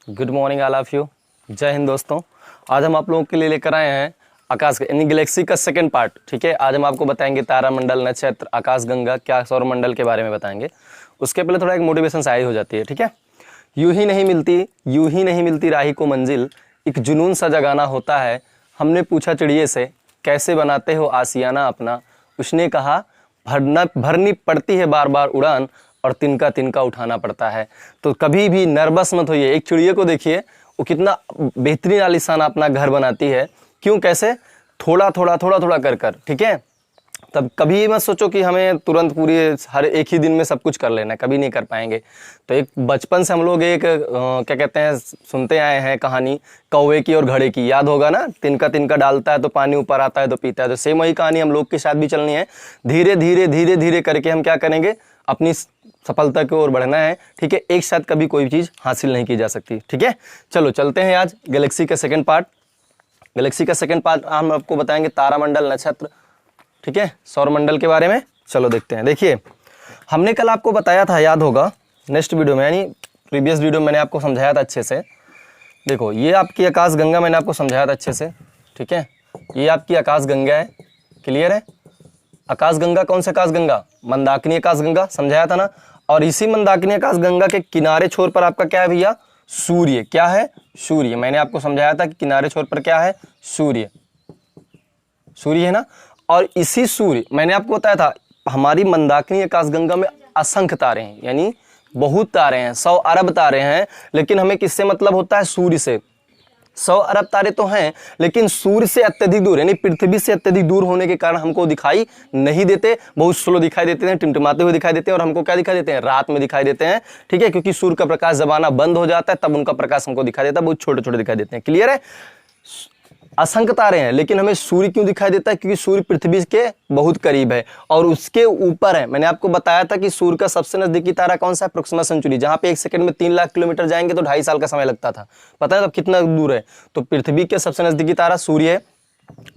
Good morning all of you. जय हिंद दोस्तों। आज हम आप लोगों के लिए लेकर आए हैं आकाश यानी गैलेक्सी का सेकंड पार्ट। ठीक है, आज हम आपको बताएंगे तारामंडल, नक्षत्र, आकाशगंगा, क्या सौरमंडल के बारे में बताएंगे। उसके पहले थोड़ा एक मोटिवेशन सा हो जाती है। ठीक है, यूं ही नहीं मिलती राही को मंजिल, एक जुनून सा जगाना होता है। हमने पूछा चिड़िए से, कैसे बनाते हो आसियाना अपना। उसने कहा, भरनी पड़ती है बार बार उड़ान, और तिनका तिनका उठाना पड़ता है। तो कभी भी नर्वस मत होइए। एक चिड़िया को देखिए, वो कितना बेहतरीन आलीशान अपना घर बनाती है। क्यों, कैसे? थोड़ा थोड़ा कर। ठीक है, तब कभी मत सोचो कि हमें तुरंत पूरी हर एक ही दिन में सब कुछ कर लेना है, कभी नहीं कर पाएंगे। तो एक बचपन से हम लोग एक क्या कहते हैं, सुनते आए हैं कहानी कौवे की और घड़े की, याद होगा ना। तिनका तिनका डालता है तो पानी ऊपर आता है तो पीता है। तो सेम वही कहानी हम लोग के साथ भी चलनी है। धीरे धीरे करके हम क्या करेंगे, अपनी सफलता की ओर बढ़ना है। ठीक है, एक साथ कभी कोई चीज़ हासिल नहीं की जा सकती। ठीक है, चलो चलते हैं आज गैलेक्सी का सेकंड पार्ट। गैलेक्सी का सेकंड पार्ट हम आपको बताएंगे तारामंडल, नक्षत्र, ठीक है, सौरमंडल के बारे में। चलो देखते हैं। देखिए, हमने कल आपको बताया था, याद होगा, नेक्स्ट वीडियो में यानी प्रीवियस वीडियो में मैंने आपको समझाया था अच्छे से। देखो, ये आपकी आकाशगंगा मैंने आपको समझाया था अच्छे से। ठीक है, ये आपकी आकाशगंगा है। क्लियर है? आकाशगंगा कौन सा आकाशगंगा? मंदाकिनी आकाशगंगा, समझाया था ना। और इसी मंदाकिनी आकाशगंगा के किनारे छोर पर आपका क्या है भैया? सूर्य। क्या है? सूर्य। मैंने आपको समझाया था कि किनारे छोर पर क्या है? सूर्य। सूर्य है ना। और इसी सूर्य, मैंने आपको बताया था, हमारी मंदाकिनी आकाशगंगा में असंख्य तारे हैं, यानी बहुत तारे हैं, 100 अरब तारे हैं। लेकिन हमें किससे मतलब होता है? सूर्य से। 100 अरब तारे तो हैं, लेकिन सूर्य से अत्यधिक दूर, यानी पृथ्वी से अत्यधिक दूर होने के कारण हमको दिखाई नहीं देते। बहुत स्लो दिखाई देते हैं, टिमटिमाते हुए दिखाई देते हैं। और हमको क्या दिखाई देते हैं? रात में दिखाई देते हैं। ठीक है, क्योंकि सूर्य का प्रकाश जब आना बंद हो जाता है तब उनका प्रकाश हमको दिखाई देता है। बहुत छोटे छोटे दिखाई देते हैं। क्लियर है? असंख्य तारे हैं, लेकिन हमें सूर्य क्यों दिखाई देता है? क्योंकि सूर्य पृथ्वी के बहुत करीब है और उसके ऊपर है। मैंने आपको बताया था कि सूर्य का सबसे नजदीकी तारा कौन सा है? प्रोक्सिमा सेंचुरी, जहां पे 1 सेकंड में 3 लाख किलोमीटर जाएंगे तो 2.5 साल का समय लगता था। पता है तब कितना दूर है? तो पृथ्वी के सबसे नजदीकी तारा सूर्य है,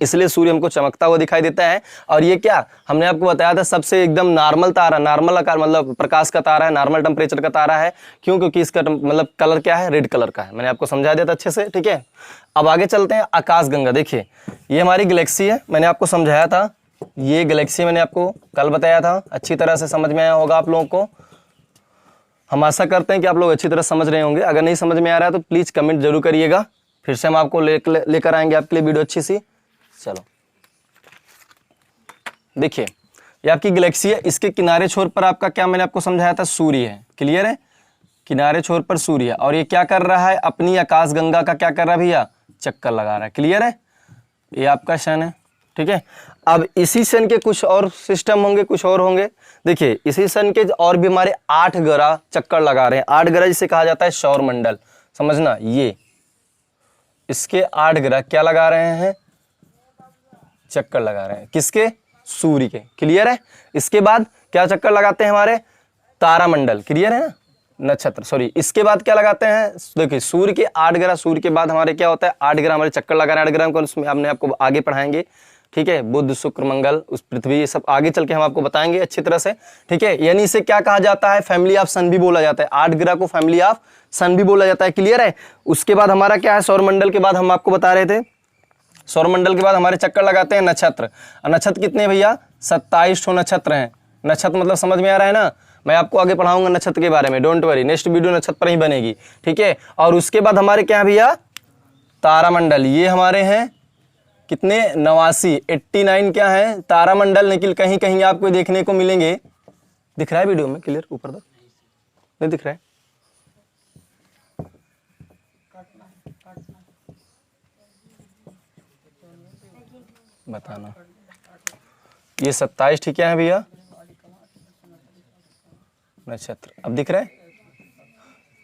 इसलिए सूर्य हमको चमकता हुआ दिखाई देता है। और ये क्या, हमने आपको बताया था, सबसे एकदम नॉर्मल तारा, नॉर्मल आकार मतलब प्रकाश का तारा है, नॉर्मल टेम्परेचर का तारा है। क्यों? क्योंकि इसका मतलब कलर क्या है? रेड कलर का है। मैंने आपको समझा दिया था अच्छे से। ठीक है, अब आगे चलते हैं। आकाशगंगा, देखिए, ये हमारी गैलेक्सी है। मैंने आपको समझाया था, ये गैलेक्सी मैंने आपको कल बताया था। अच्छी तरह से समझ में आया होगा आप लोगों को। हम आशा करते हैं कि आप लोग अच्छी तरह समझ रहे होंगे। अगर नहीं समझ में आ रहा है तो प्लीज कमेंट जरूर करिएगा, फिर से हम आपको लेकर आएंगे आपके लिए वीडियो अच्छी सी। चलो देखिए, ये आपकी गैलेक्सी है। इसके किनारे छोर पर आपका क्या, मैंने आपको समझाया था, सूर्य है। क्लियर है? किनारे छोर पर सूर्य है। और ये क्या कर रहा है? अपनी आकाशगंगा का क्या कर रहा है भैया? चक्कर लगा रहा है। क्लियर है? ये आपका सन है। ठीक है, अब इसी सन के कुछ और सिस्टम होंगे, कुछ और होंगे। देखिए, इसी सन के और भी हमारे 8 ग्रह चक्कर लगा रहे हैं। 8 ग्रह जिसे कहा जाता है सौरमंडल। समझना, ये इसके 8 ग्रह क्या लगा रहे हैं? चक्कर लगा रहे हैं। किसके? सूर्य के। क्लियर है? इसके बाद क्या चक्कर लगाते हैं? हमारे तारामंडल। क्लियर है ना? नक्षत्र, सॉरी, इसके बाद क्या लगाते हैं? देखिए, सूर्य के 8 ग्रह, सूर्य के बाद हमारे क्या होता है? 8 ग्रह हमारे चक्कर लगा रहे हैं। 8 ग्रह को उसमें हमने आपको आगे पढ़ाएंगे। ठीक है, बुध, शुक्र, मंगल, उस पृथ्वी, ये सब आगे चल के हम आपको बताएंगे अच्छी तरह से। ठीक है, यानी इसे क्या कहा जाता है? फैमिली ऑफ सन भी बोला जाता है। 8 ग्रह को फैमिली ऑफ सन भी बोला जाता है। क्लियर है? उसके बाद हमारा क्या है? सौरमंडल के बाद हम आपको बता रहे थे, सौरमंडल के बाद हमारे चक्कर लगाते हैं नक्षत्र। नक्षत्र कितने भैया? 27 ठो नक्षत्र हैं। नक्षत्र मतलब समझ में आ रहा है ना? मैं आपको आगे पढ़ाऊंगा नक्षत्र के बारे में, डोंट वरी, नेक्स्ट वीडियो नक्षत्र पर ही बनेगी। ठीक है, और उसके बाद हमारे क्या है भैया? तारामंडल। ये हमारे हैं कितने? 89, 89 क्या है? तारामंडल। लेकिन कहीं कहीं आपको देखने को मिलेंगे, दिख रहा है वीडियो में क्लियर ऊपर तक? नहीं दिख रहा है? बताना। ये 27 ठीक है भैया नक्षत्र, अब दिख रहा है।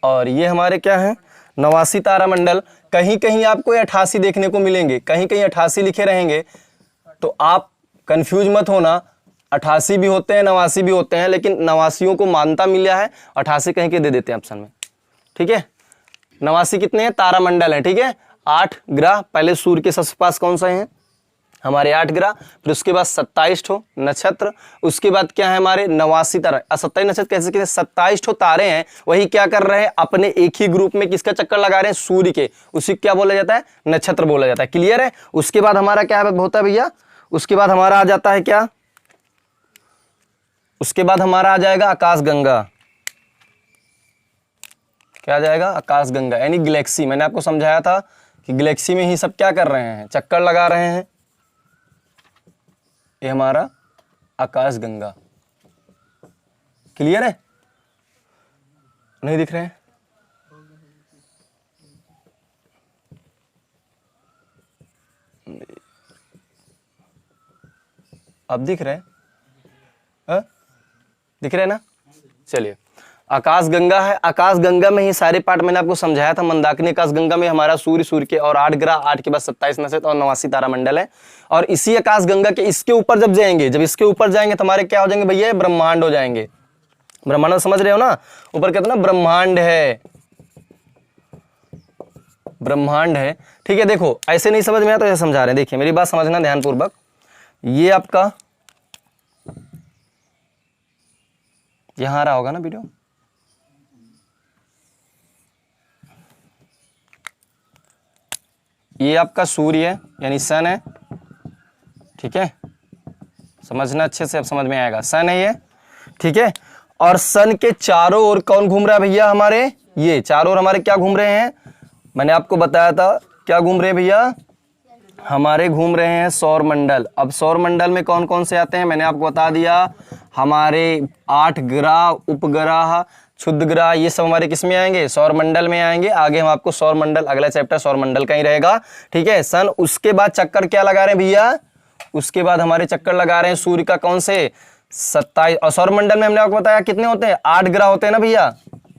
और ये हमारे क्या है? 89 तारामंडल। कहीं कहीं आपको 88 देखने को मिलेंगे, कहीं कहीं 88 लिखे रहेंगे, तो आप कंफ्यूज मत होना। 88 भी होते हैं, 89 भी होते हैं, लेकिन 89 को मान्यता मिला है, 88 कहीं के दे देते हैं ऑप्शन में। ठीक है, 89 कितने हैं? तारामंडल है। ठीक है, 8 ग्रह। पहले सूर्य के सबसे पास कौन सा है? हमारे 8 ग्रह, फिर उसके बाद 27 ठो नक्षत्र, उसके बाद क्या है हमारे 89 तारे। 27 नक्षत्र कैसे कहते हैं, 27 ठो तारे हैं, वही क्या कर रहे हैं अपने एक ही ग्रुप में किसका चक्कर लगा रहे हैं, सूर्य के, उसी क्या बोला जाता है, नक्षत्र बोला जाता है। क्लियर है। उसके बाद हमारा क्या होता है भैया, उसके बाद हमारा आ जाता है क्या, उसके बाद हमारा आ जाएगा आकाशगंगा। क्या आ जाएगा, आकाशगंगा, यानी गैलेक्सी। मैंने आपको समझाया था कि गैलेक्सी में ही सब क्या कर रहे हैं, चक्कर लगा रहे हैं। ये हमारा आकाशगंगा। क्लियर है, नहीं दिख रहे हैं, अब दिख रहे हैं, दिख रहे हैं ना। चलिए, आकाशगंगा है, आकाशगंगा में ही सारे पार्ट मैंने आपको समझाया था। मंदाकिनी आकाशगंगा में हमारा सूर्य के और 8 ग्रह, 8 के बाद 27 नक्षत्र और 89 तारामंडल है। और इसी आकाशगंगा के इसके ऊपर जब जाएंगे, जब इसके ऊपर जाएंगे तो हमारे क्या हो जाएंगे भैया, ब्रह्मांड हो जाएंगे। ब्रह्मांड समझ रहे हो ना, ऊपर कहते हैं ना ब्रह्मांड है, ब्रह्मांड है। ठीक है, देखो ऐसे नहीं समझ में आया तो ऐसे समझा रहे हैं। देखिए मेरी बात समझना ध्यानपूर्वक, ये आपका यहां आ रहा होगा ना वीडियो, ये आपका सूर्य है यानी सन है। ठीक है, समझना अच्छे से, अब समझ में आएगा। सन है ये, ठीक है। और सन के चारों ओर कौन घूम रहा है भैया, हमारे ये चारों ओर हमारे क्या घूम रहे हैं, मैंने आपको बताया था क्या घूम रहे हैं भैया, हमारे घूम रहे हैं सौर मंडल। अब सौर मंडल में कौन कौन से आते हैं, मैंने आपको बता दिया, हमारे 8 ग्रह, उपग्रह, क्षुद्र ग्रह, ये सब हमारे किस में आएंगे, सौर मंडल में आएंगे। आगे हम आपको सौर मंडल, अगला चैप्टर सौर मंडल का ही रहेगा। ठीक है, सन, उसके बाद चक्कर क्या लगा रहे हैं भैया, उसके बाद हमारे चक्कर लगा रहे हैं सूर्य का, कौन से, 27। और सौर मंडल में हमने आपको बताया कितने होते हैं, 8 ग्रह होते हैं ना भैया,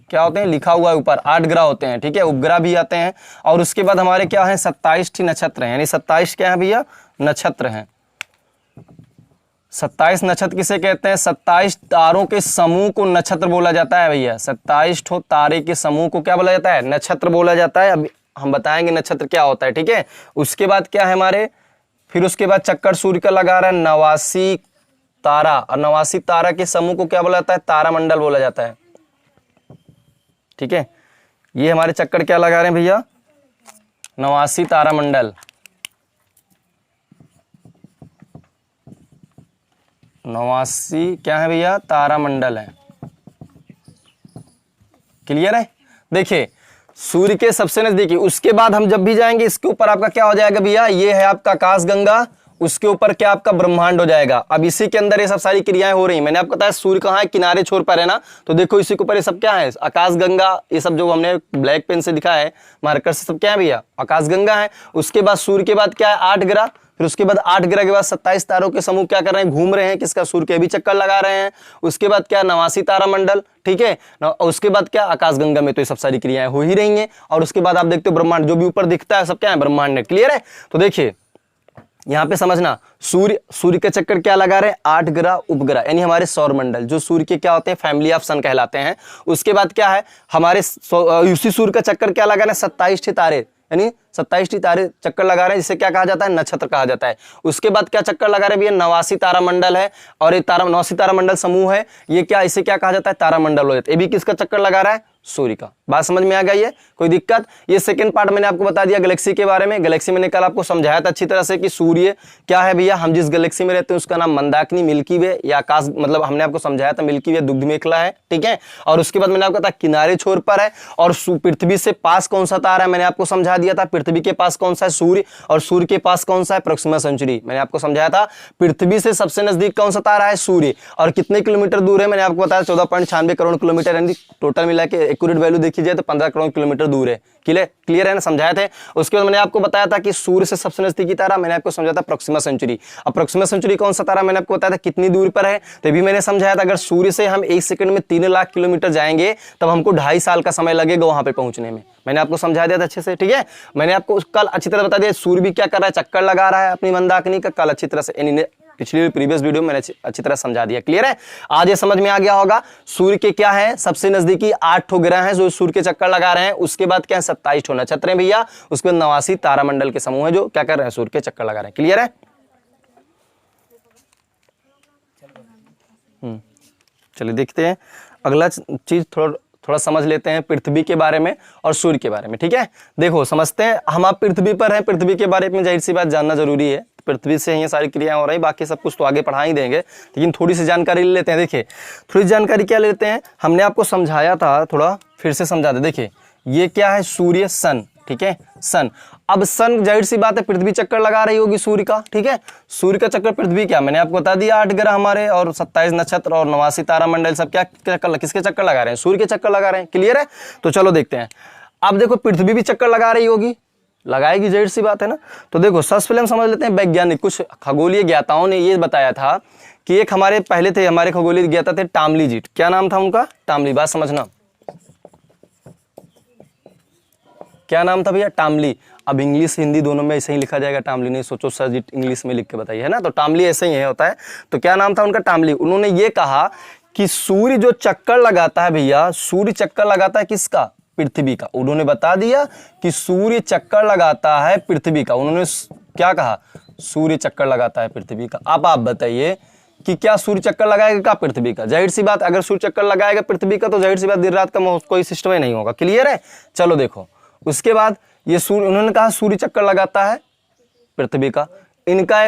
क्या होते हैं, लिखा हुआ है ऊपर, 8 ग्रह होते हैं। ठीक है, उपग्रह भी आते हैं। और उसके बाद हमारे क्या है, 27 नक्षत्र हैं, यानी 27 क्या है भैया, नक्षत्र हैं। 27 नक्षत्र किसे कहते हैं, 27 तारों के समूह को नक्षत्र बोला जाता है भैया। 27 ठो तारे के समूह को क्या बोला जाता है, नक्षत्र बोला जाता है। अब हम बताएंगे नक्षत्र क्या होता है। ठीक है, उसके बाद क्या है हमारे, फिर उसके बाद चक्कर सूर्य का लगा रहा है 89 तारा, और 89 तारा के समूह को क्या बोला जाता है, तारामंडल बोला जाता है। ठीक है, ये हमारे चक्कर क्या लगा रहे हैं भैया, 89 तारामंडल, 89 क्या है भैया, तारामंडल है। क्लियर है। देखिए सूर्य के सबसे नजदीकी, उसके बाद हम जब भी जाएंगे इसके ऊपर आपका क्या हो जाएगा भैया, ये है आपका आकाशगंगा, उसके ऊपर क्या आपका ब्रह्मांड हो जाएगा। अब इसी के अंदर ये सब सारी क्रियाएं हो रही हैं। मैंने आपको बताया सूर्य कहाँ है, किनारे छोर पर है ना, तो देखो इसी के ऊपर ये सब क्या है, आकाशगंगा, ये सब जो हमने ब्लैक पेन से लिखा है मार्कर से, सब क्या है भैया, आकाशगंगा है। उसके बाद सूर्य के बाद क्या है, 8 ग्रह, फिर उसके बाद 8 ग्रह के बाद 27 तारों के समूह क्या कर रहे हैं, घूम रहे हैं, किसका, सूर्य के भी चक्कर लगा रहे हैं। उसके बाद क्या, 89 तारामंडल। ठीक है, और उसके बाद क्या, आकाशगंगा में तो ये सब सारी क्रियाएं हो ही रही हैं। और उसके बाद आप देखते हो ब्रह्मांड, जो भी ऊपर दिखता है सब क्या है, ब्रह्मांड है। क्लियर है। तो देखिए यहां पे समझना, सूर्य के चक्कर क्या लगा रहे हैं, 8 ग्रह, उपग्रह, यानी हमारे सौर मंडल, जो सूर्य के क्या होते हैं, फैमिली ऑफ सन कहलाते हैं। उसके बाद क्या है, हमारे उसी सूर्य का चक्कर क्या लगा रहे हैं, 27 तारे, यानी 27 तारे चक्कर लगा रहे हैं, जिसे क्या कहा जाता है, नक्षत्र कहा जाता है। उसके बाद क्या चक्कर लगा रहे हैं भैया, 89 तारामंडल है, और ये 89 तारामंडल समूह है, ये क्या, इसे क्या कहा जाता है, तारामंडल हो जाता है। ये भी किसका चक्कर लगा रहा है, सूर्य का। बात समझ में आ गई है, कोई दिक्कत। ये सेकंड पार्ट मैंने आपको बता दिया गैलेक्सी के बारे में। गैलेक्सी मैंने कल आपको समझाया था अच्छी तरह से कि सूर्य क्या है भैया, हम जिस गैलेक्सी में रहते हैं उसका नाम मंदाकिनी, मिल्की वे या आकाश, मतलब हमने आपको समझाया था मिल्की वे दुग्ध मेखला है। ठीक है, और उसके बाद मैंने आपको कहा किनारे छोर पर है, और पृथ्वी से पास कौन सा तारा है, मैंने आपको समझा दिया था। पृथ्वी के पास कौन सा है, सूर्य, और सूर्य के पास कौन सा है, प्रोक्सिमा सेंचुरी। मैंने आपको समझाया था पृथ्वी से सबसे नजदीक कौन सा तारा है, सूर्य, और कितने किलोमीटर दूर है, मैंने आपको बताया 14.96 करोड़ किलोमीटर, यानी टोटल मिला के एक्यूरेट वैल्यू देखी जाए तो 15 करोड़ किलोमीटर दूर है। क्लियर है ना, समझाए थे। उसके बाद मैंने आपको बताया था कि सूर्य से सबसे नजदीकी तारा मैंने आपको समझाया था प्रोक्सिमा सेंचुरी। अब प्रोक्सिमा सेंचुरी कौन सा तारा, मैंने आपको बताया था कितनी दूरी पर है, तो भी मैंने समझाया था अगर सूर्य से हम 1 सेकंड में 3 लाख किलोमीटर जाएंगे तब हमको 2.5 साल का समय लगेगा वहां पे पहुंचने में। मैंने आपको समझा दिया था अच्छे से। ठीक है, मैंने आपको कल अच्छी तरह बता दिया सूर्य भी क्या कर रहा है, चक्कर लगा रहा है अपनी मंदाकिनी का, कल अच्छी तरह से पिछली प्रीवियस वीडियो में मैंने अच्छी तरह समझा दिया। क्लियर है, आज ये समझ में आ गया होगा। सूर्य के क्या है, सबसे नजदीकी 8 ठो ग्रह हैं जो सूर्य के चक्कर लगा रहे हैं। उसके बाद क्या है, 27 ठो नक्षत्र हैं भैया। उसके बाद 89 तारामंडल के समूह है जो क्या कर रहे हैं, सूर्य के चक्कर लगा रहे हैं। क्लियर है, चलिए देखते हैं अगला चीज, थोड़ा समझ लेते हैं पृथ्वी के बारे में और सूर्य के बारे में। ठीक है, देखो समझते हैं, हम आप पृथ्वी पर हैं, पृथ्वी के बारे में जाहिर सी बात जानना जरूरी है। पृथ्वी से ये सारी क्रियाएं हो रही, बाकी सब कुछ तो आगे पढ़ा ही देंगे, लेकिन थोड़ी सी जानकारी ले लेते हैं। देखिए थोड़ी जानकारी क्या लेते हैं, हमने आपको समझाया था, थोड़ा फिर से समझा दे। देखिए ये क्या है, सूर्य, सन। ठीक है, सन। अब सन जाहिर सी बात है पृथ्वी चक्कर लगा रही होगी सूर्य का। ठीक है, सूर्य का चक्कर पृथ्वी क्या, मैंने आपको बता दिया 8 ग्रह हमारे और 27 नक्षत्र और 89 तारामंडल सब क्या किसके चक्कर लगा रहे हैं, सूर्य के चक्कर लगा रहे हैं। क्लियर है, तो चलो देखते हैं। अब देखो पृथ्वी भी चक्कर लगा रही होगी, लगाएगी, जाहिर सी बात है ना। तो देखो सबसे पहले हम समझ लेते हैं वैज्ञानिक, कुछ खगोलीय ज्ञाताओं ने ये बताया था कि एक हमारे पहले थे, हमारे खगोलीय ज्ञाता थे टामली जी। क्या नाम था उनका, टामली। बात समझना, क्या नाम था भैया, टामली। अब इंग्लिश हिंदी दोनों में ऐसे ही लिखा जाएगा टामली, नहीं सोचो सर जी इंग्लिश में लिख के बताइए, है ना। तो टामली ऐसे ही है होता है। तो क्या नाम था उनका, टामली। उन्होंने ये कहा कि सूर्य जो चक्कर लगाता है भैया, सूर्य चक्कर लगाता है किसका, पृथ्वी का। उन्होंने बता दिया कि सूर्य चक्कर लगाता है पृथ्वी का। उन्होंने क्या कहा, सूर्य चक्कर लगाता है पृथ्वी का। अब आप बताइए कि क्या सूर्य चक्कर लगाएगा का पृथ्वी का। जाहिर सी बात अगर सूर्य चक्कर लगाएगा पृथ्वी का तो जाहिर सी बात दिन रात का कोई सिस्टम ही नहीं होगा। क्लियर है, चलो देखो उसके बाद ये सूर्य, उन्होंने कहा सूर्य चक्कर लगाता है पृथ्वी का। इनका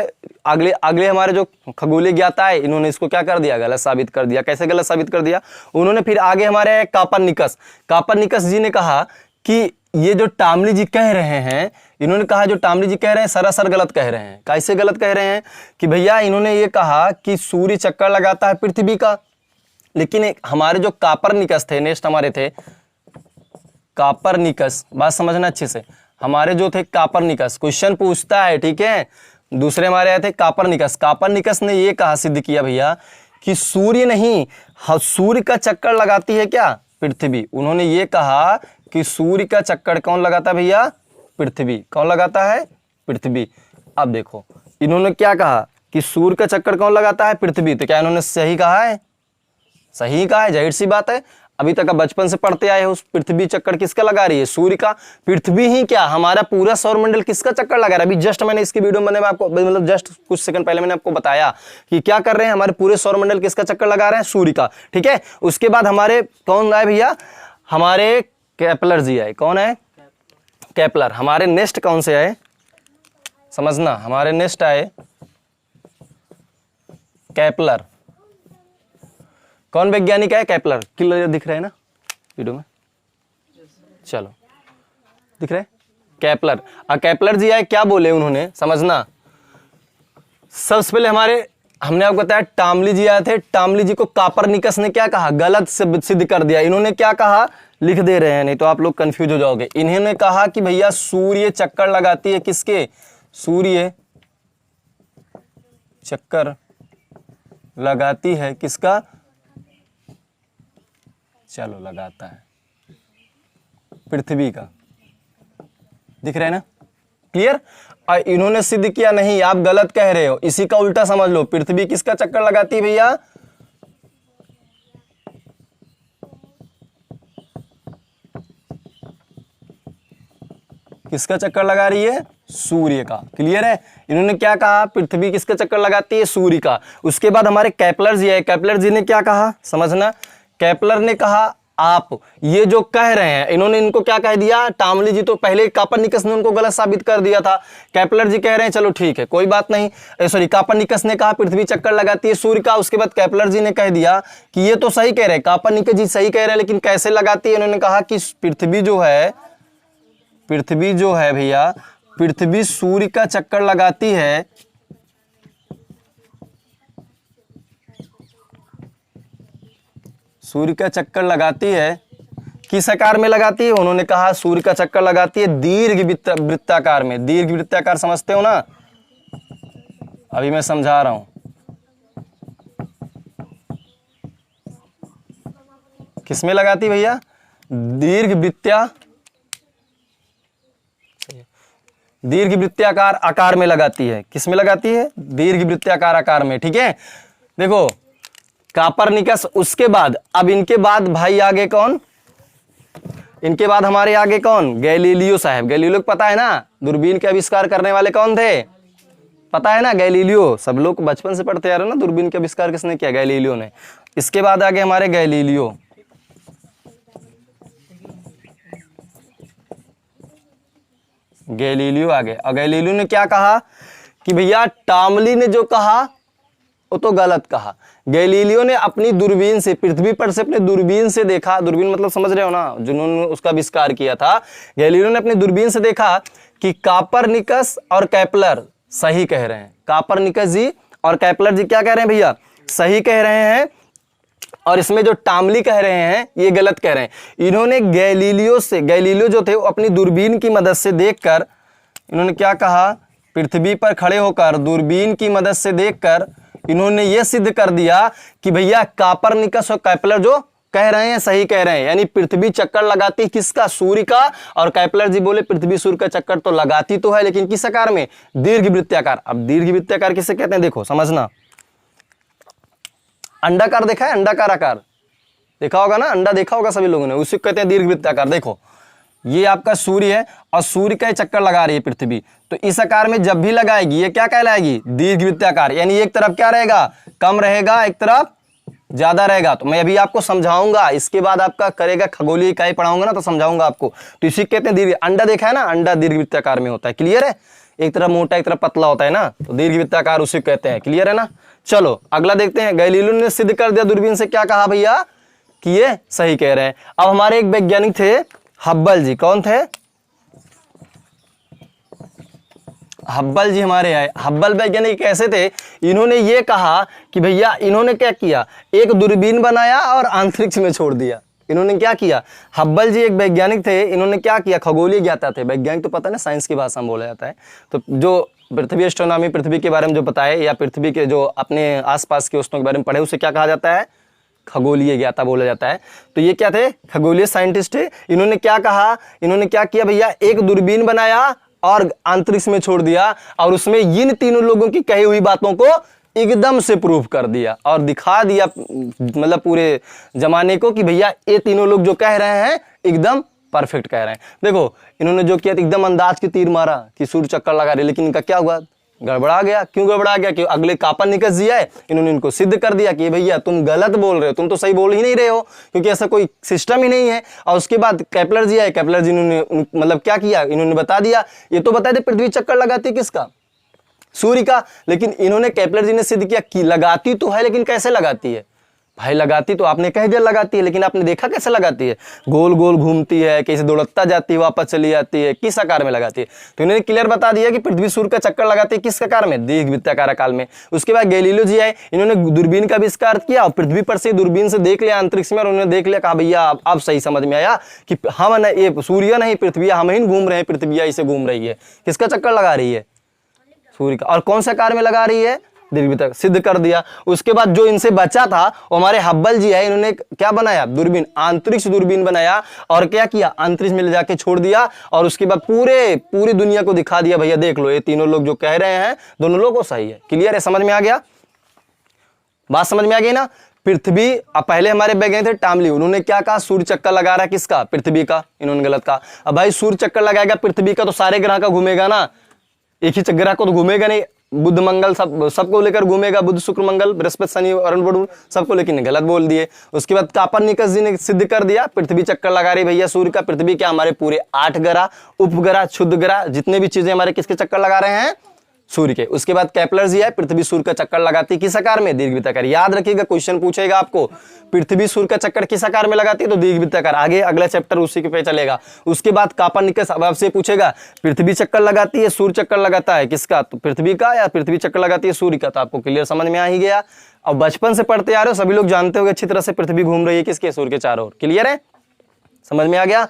अगले हमारे जो खगोलीय ज्ञाता है, इन्होंने इसको क्या कर दिया, गलत साबित कर दिया। कैसे गलत साबित कर दिया, उन्होंने फिर आगे हमारे कापरनिकस जी ने कहा कि ये जो टामली जी कह रहे हैं, इन्होंने कहा जो टामली जी कह रहे हैं सरासर गलत कह रहे हैं। कैसे गलत कह रहे हैं कि भैया इन्होंने ये कहा कि सूर्य चक्कर लगाता है पृथ्वी का, लेकिन हमारे जो कापरनिकस थे, नेक्स्ट हमारे थे कापरनिकस। बात समझना अच्छे से, हमारे जो थे कापरनिकस, क्वेश्चन पूछता है, ठीक है। दूसरे हमारे आए थे कापरनिकस। कापरनिकस ने ये कहा, सिद्ध किया भैया कि सूर्य नहीं, सूर्य का चक्कर लगाती है क्या, पृथ्वी। उन्होंने ये कहा कि सूर्य का चक्कर कौन लगाता है भैया, पृथ्वी। कौन लगाता है, पृथ्वी। अब देखो इन्होंने क्या कहा कि सूर्य का चक्कर कौन लगाता है, पृथ्वी। तो क्या इन्होंने सही कहा है, सही कहा है, जाहिर सी बात है। अभी तक आप बचपन से पढ़ते आए हो, पृथ्वी चक्कर किसका लगा रही है, सूर्य का। पृथ्वी ही क्या, हमारा पूरा सौरमंडल किसका चक्कर लगा रहा है। अभी जस्ट मैंने इसकी वीडियो में आपको, मतलब जस्ट कुछ सेकंड पहले मैंने आपको बताया कि क्या कर रहे हैं, हमारे पूरे सौरमंडल किसका चक्कर लगा रहे हैं, सूर्य का। ठीक है, उसके बाद हमारे कौन आए भैया, हमारे केपलर जी आए। कौन है, केपलर। हमारे नेक्स्ट कौन से आए, समझना, हमारे नेक्स्ट आए केपलर। कौन वैज्ञानिक है, केपलर। क्लियर दिख रहे हैं ना वीडियो में, चलो दिख रहे, केपलर। केपलर जी आए, क्या बोले उन्होंने, समझना। सबसे पहले हमने आपको बताया टामली जी आए थे। टामली जी को कापरनिकस ने क्या कहा, गलत सिद्ध कर दिया। इन्होंने क्या कहा, लिख दे रहे हैं नहीं तो आप लोग कंफ्यूज हो जाओगे। इन्होंने कहा कि भैया सूर्य चक्कर लगाती है किसके, सूर्य चक्कर लगाती है किसका, चलो लगाता है पृथ्वी का। दिख रहा है ना, क्लियर। और इन्होंने सिद्ध किया नहीं, आप गलत कह रहे हो, इसी का उल्टा समझ लो। पृथ्वी किसका चक्कर लगाती है भैया, किसका चक्कर लगा रही है, सूर्य का। क्लियर है, इन्होंने क्या कहा, पृथ्वी किसका चक्कर लगाती है, सूर्य का। उसके बाद हमारे केपलर जी है। केपलर जी ने क्या कहा, समझना। केपलर ने कहा आप ये जो कह रहे हैं, इन्होंने इनको क्या कह दिया, टामली जी तो पहले कापरनिकस ने उनको गलत साबित कर दिया था। केपलर जी कह रहे हैं चलो ठीक है कोई बात नहीं, सॉरी कापरनिकस ने कहा पृथ्वी चक्कर लगाती है सूर्य का। उसके बाद केपलर जी ने कह दिया कि ये तो सही कह रहे हैं, कापरनिकस जी सही कह रहे हैं, लेकिन कैसे लगाती है। इन्होंने कहा कि पृथ्वी जो है भैया, पृथ्वी सूर्य का चक्कर लगाती है, सूर्य का चक्कर लगाती है, किस आकार में लगाती है, उन्होंने कहा सूर्य का चक्कर लगाती है दीर्घ वृत्ताकार में। दीर्घ वृत्ताकार समझते हो ना, अभी मैं समझा रहा हूं। किसमें लगाती भैया, दीर्घ वृत्ताकार आकार में लगाती है। किसमें लगाती है, दीर्घ वृत्ताकार आकार में। ठीक है, देखो कापरनिकस। उसके बाद अब इनके बाद भाई आगे कौन, इनके बाद हमारे आगे कौन, गैलीलियो साहब। गैलीलियो को पता है ना, दूरबीन के आविष्कार करने वाले कौन थे, पता है ना, गैलीलियो, सब लोग बचपन से पढ़ते आ रहे हैं ना, दूरबीन का आविष्कार किसने किया? गैलीलियो ने। इसके बाद आ गए हमारे गैलीलियो। गैलीलियो आ गए, और गैलीलियो ने क्या कहा कि भैया टामली ने जो कहा वो तो गलत कहा। गैलीलियो ने अपनी दूरबीन से, पृथ्वी पर से अपने दूरबीन से देखा, दूरबीन मतलब समझ रहे हो ना, जिन्होंने उसका आविष्कार किया था, गैलीलियो ने अपनी दूरबीन से देखा कि कापरनिकस और केपलर सही कह रहे हैं। कापरनिकस जी और केपलर जी क्या कह रहे हैं भैया? सही कह रहे हैं, और इसमें जो टामली कह रहे हैं ये गलत कह रहे हैं। इन्होंने गैलीलियो जो थे वो अपनी दूरबीन की मदद से देखकर, इन्होंने क्या कहा, पृथ्वी पर खड़े होकर दूरबीन की मदद से देखकर इन्होंने ये सिद्ध कर दिया कि भैया कापरनिकस और केपलर जो कह रहे हैं सही कह रहे हैं। यानी पृथ्वी चक्कर लगाती किसका? सूर्य का। और केपलर जी बोले पृथ्वी सूर्य का चक्कर तो लगाती तो है, लेकिन किस आकार में? दीर्घवृत्ताकार। अब दीर्घवृत्ताकार किसे कहते हैं देखो समझना। अंडाकार देखा है? अंडाकार आकार देखा होगा ना, अंडा देखा होगा सभी लोगों ने, उसी को कहते हैं दीर्घवृत्ताकार। देखो ये आपका सूर्य है और सूर्य का चक्कर लगा रही है पृथ्वी, तो इस आकार में जब भी लगाएगी ये क्या कहलाएगी? दीर्घवृत्ताकार। यानी एक तरफ क्या रहेगा? कम रहेगा, एक तरफ ज्यादा रहेगा। तो मैं अभी आपको समझाऊंगा, इसके बाद आपका करेगा खगोलीय इकाई पढ़ाऊंगा ना तो समझाऊंगा आपको। तो इसी कहते हैं दीर्घ। अंडा देखा है ना, अंडा दीर्घवृत्ताकार में होता है। क्लियर है? एक तरफ मोटा एक तरफ पतला होता है ना, तो दीर्घवृत्ताकार उसी कहते हैं। क्लियर है ना? चलो अगला देखते हैं। गैलीलियो ने सिद्ध कर दिया दूरबीन से, क्या कहा भैया? कि ये सही कह रहे हैं। अब हमारे एक वैज्ञानिक थे हब्बल जी। कौन थे? हब्बल जी हमारे आए। हब्बल वैज्ञानिक कैसे थे? इन्होंने ये कहा कि भैया, इन्होंने क्या किया, एक दूरबीन बनाया और अंतरिक्ष में छोड़ दिया। इन्होंने क्या किया? हब्बल जी एक वैज्ञानिक थे, इन्होंने क्या किया? खगोलीय ज्ञाता थे। वैज्ञानिक तो पता ना साइंस की भाषा में बोला जाता है। तो जो पृथ्वी एस्ट्रोनॉमी, पृथ्वी के बारे में जो बताए, या पृथ्वी के जो अपने आसपास के वस्तुओं के बारे में पढ़े, उसे क्या कहा जाता है? खगोलीय ज्ञाता बोला जाता है। तो ये क्या थे? खगोलीय साइंटिस्ट थे। इन्होंने क्या कहा? इन्होंने क्या किया भैया? एक दूरबीन बनाया और अंतरिक्ष में छोड़ दिया, और उसमें इन तीनों लोगों की कही हुई बातों को एकदम से प्रूफ कर दिया और दिखा दिया, मतलब पूरे जमाने को, कि भैया ये तीनों लोग जो कह रहे हैं एकदम परफेक्ट कह रहे हैं। देखो इन्होंने जो किया एकदम अंदाज की तीर मारा कि सूर्य चक्कर लगा रहे, लेकिन इनका क्या हुआ? गड़बड़ा गया। क्यों गड़बड़ा गया? कि अगले कापरनिकस जी आए, इन्होंने इनको सिद्ध कर दिया कि भैया तुम गलत बोल रहे हो, तुम तो सही बोल ही नहीं रहे हो, क्योंकि ऐसा कोई सिस्टम ही नहीं है। और उसके बाद केपलर जी आए, केपलर जी ने मतलब क्या किया? इन्होंने बता दिया, ये तो बता दे पृथ्वी चक्कर लगाती किसका? सूर्य का। लेकिन इन्होंने, केपलर जी ने सिद्ध किया कि लगाती तो है, लेकिन कैसे लगाती है भाई? लगाती तो आपने कह दिया लगाती है, लेकिन आपने देखा कैसे लगाती है? गोल गोल घूमती है, कैसे दौड़ता जाती है, वापस चली जाती है, किस आकार में लगाती है? तो इन्होंने क्लियर बता दिया कि पृथ्वी सूर्य का चक्कर लगाती है किस आकार में? दीर्घवृत्ताकार आकार में। उसके बाद गैलीलियो जी आए, इन्होंने दूरबीन का आविष्कार किया और पृथ्वी पर से दूरबीन से देख लिया अंतरिक्ष में, और उन्होंने देख लिया, कहा भैया अब सही समझ में आया कि हम ये सूर्य नहीं पृथ्वी, हम ही घूम रहे हैं, पृथ्वी इसे घूम रही है। किसका चक्कर लगा रही है? सूर्य का। और कौन सा आकार में लगा रही है? दीर्घवृत्त। सिद्ध कर दिया। उसके बाद जो इनसे बचा था वो हमारे हब्बल जी है, इन्होंने क्या बनाया? दूरबीन, अंतरिक्ष दूरबीन बनाया, और क्या किया? अंतरिक्ष में ले जाके छोड़ दिया, और उसके बाद पूरी दुनिया को दिखा दिया, भैया देख लो ये तीनों लोग जो कह रहे हैं दोनों लोगों सही है। क्लियर है? समझ में आ गया? बात समझ में आ गई ना? पृथ्वी, अब पहले हमारे वैज्ञानिक थे टामली, उन्होंने क्या कहा? सूर्य चक्कर लगा रहा है किसका? पृथ्वी का। इन्होंने गलत कहा। अब भाई सूर्य चक्कर लगाएगा पृथ्वी का तो सारे ग्रह का घूमेगा ना, एक ही ग्रह को तो घूमेगा नहीं। बुध मंगल सबको लेकर घूमेगा, बुध शुक्र मंगल बृहस्पति शनि अरुण वरुण सबको, लेकिन गलत बोल दिए। उसके बाद कापरनिकस जी ने सिद्ध कर दिया पृथ्वी चक्कर लगा रही भैया सूर्य का। पृथ्वी क्या? हमारे पूरे 8 ग्रह, उपग्रह, क्षुद्र ग्रह, जितने भी चीजें हमारे किसके चक्कर लगा रहे हैं? सूर्य के। उसके बाद केपलर जी है, पृथ्वी सूर्य का चक्कर लगाती किस आकार में? दीर्घवृत्ताकार। याद रखिएगा, क्वेश्चन पूछेगा आपको, पृथ्वी सूर्य का चक्कर किस आकार में लगाती है? तो दीर्घवृत्ताकार। आगे अगला चैप्टर उसी के पे चलेगा। उसके बाद कापरनिकस अब आपसे पूछेगा पृथ्वी चक्कर लगाती है, सूर्य चक्कर लगाता है किसका? तो पृथ्वी का, या पृथ्वी चक्कर लगाती है सूर्य का? तो आपको क्लियर समझ में आ ही गया। अब बचपन से पढ़ते आ रहे हो, सभी लोग जानते होंगे अच्छी तरह से पृथ्वी घूम रही है किसके? सूर्य के चारों ओर। क्लियर है? समझ में आ गया?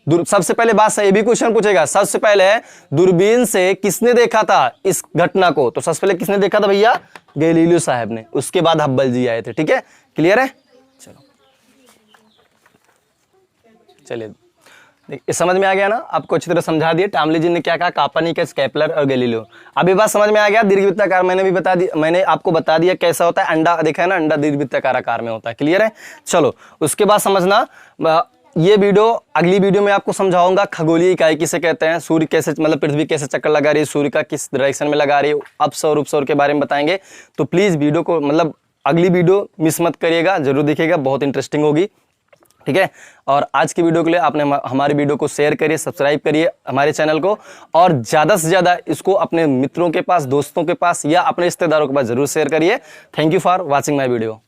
सबसे पहले बात सही भी क्वेश्चन पूछेगा, सबसे पहले दूरबीन से किसने देखा था इस घटना को? तो सबसे पहले किसने देखा था भैया? गैलीलियो साहब ने। उसके बाद हब्बल जी आए थे। ठीक है? क्लियर है? चलो चलिए, समझ में आ गया ना? आपको अच्छी तरह समझा दिया। टामली जी ने क्या कहा? कापरनिकस, केपलर और गैलीलियो। अब ये बात समझ में आ गया। दीर्घवृत्ताकार मैंने भी बता दिया, मैंने आपको बता दिया कैसा होता है। अंडा देखा है ना, अंडा दीर्घवृत्ताकार आकार में होता है। क्लियर है? चलो उसके बाद समझना, ये वीडियो अगली वीडियो में आपको समझाऊंगा खगोलीय इकाई किसे कहते हैं, सूर्य कैसे मतलब पृथ्वी कैसे चक्कर लगा रही है, सूर्य का किस डायरेक्शन में लगा रही है, अपसौर उपसौर के बारे में बताएंगे। तो प्लीज़ वीडियो को मतलब अगली वीडियो मिस मत करिएगा, जरूर देखिएगा, बहुत इंटरेस्टिंग होगी, ठीक है। और आज की वीडियो के लिए आपने हमारी वीडियो को शेयर करिए, सब्सक्राइब करिए हमारे चैनल को, और ज़्यादा से ज़्यादा इसको अपने मित्रों के पास, दोस्तों के पास या अपने रिश्तेदारों के पास जरूर शेयर करिए। Thank you for watching my video.